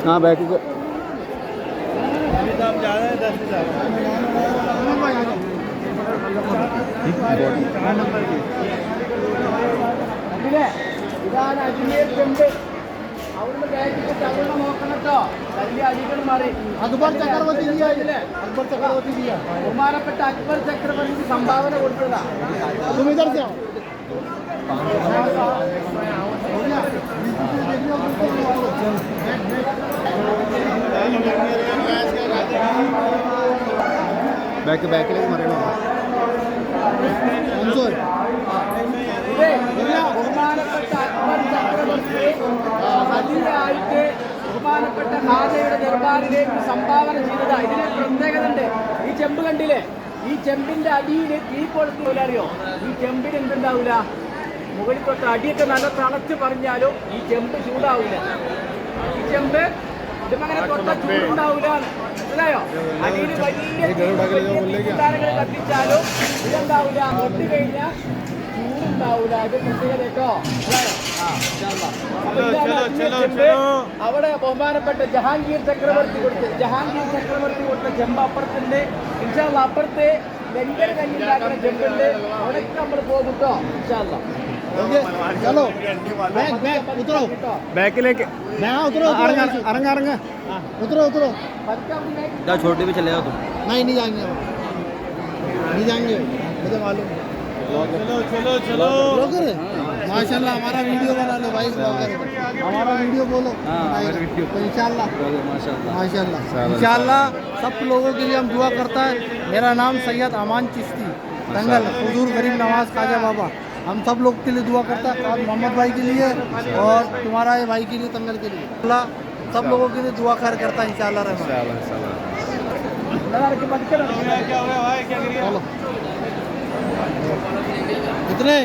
हाँ बैक ഇതാണ് അജ്മീർ ചെമ്പ്. അവിടുന്ന് ബാക്കിൽ തവണ നോക്കണം കേട്ടോ. വലിയ അടികൾ മാറി. അക്ബർ ചക്രവർത്തി ബഹുമാനപ്പെട്ട അക്ബർ ചക്രവർത്തിക്ക് സംഭാവന കൊടുത്തതാ. ബാക്കിലേക്ക് മറിയണോ? ബഹുമാനപ്പെട്ട അക്ബർ ചക്രവർത്തി അതിനായിട്ട് ബഹുമാനപ്പെട്ട ഖാജയുടെ ദർബാറിലേക്ക് സംഭാവന ചെയ്തതാ. ഇതിന് പ്രത്യേകത ഉണ്ട്. ഈ ചെമ്പ് കണ്ടില്ലേ? ഈ ചെമ്പിന്റെ അടിയിൽ തീ കൊളുത്തില്ല. അറിയോ? ഈ ചെമ്പിന് എന്തുണ്ടാവില്ല? മുകളിൽ തൊട്ട് അടിയൊക്കെ നല്ല തളച്ച് പറഞ്ഞാലും ഈ ചെമ്പ് ചൂടാവില്ല. ഈ ചെമ്പ് ഇതുമങ്ങനെ തൊട്ട ചൂടുണ്ടാവില്ല. മനസ്സിലായോ? അടിയിൽ വലിയ താരങ്ങൾ കത്തിച്ചാലും ഇതെന്താവില്ല, പൊട്ടി കഴിഞ്ഞാൽ ചൂടുണ്ടാവില്ല. ഇത് പ്രത്യേകത കേട്ടോ. അവിടെ ബഹുമാനപ്പെട്ട ജഹാംഗീർ ചക്രവർത്തി കൊടുത്ത ചെമ്പ് അപ്പുറത്തിന്റെ ഇൻഷാല്ല. അപ്പുറത്തെ ലങ്കൻ കഞ്ഞിണ്ടാക്കുന്ന ചെമ്പുണ്ട്. അവിടേക്ക് നമ്മൾ പോകും കേട്ടോ. ഇൻഷാല്ല. चलो उतरो बैक उतरो उतरो छोटे भी चले जाओ तुम। नहीं जाएंगे मुझे मालूम। चलो ब्लॉगर है माशाल्लाह। हमारा वीडियो बना लो भाई, हमारा वीडियो बोलो तो इंशाल्लाह इंशाल्लाह सब लोगों के लिए हम दुआ करता है। मेरा नाम सैयद अमान चिश्ती दंगल हुजूर गरीब नवाज ख्वाजा बाबा। हम सब लोग के लिए दुआ करता है, मोहम्मद भाई के लिए और तुम्हारा ये भाई के लिए, तंगल के लिए। अल्लाह सब लोगों के लिए दुआ खैर करता है इंशाल्लाह रहमान। चलो कितने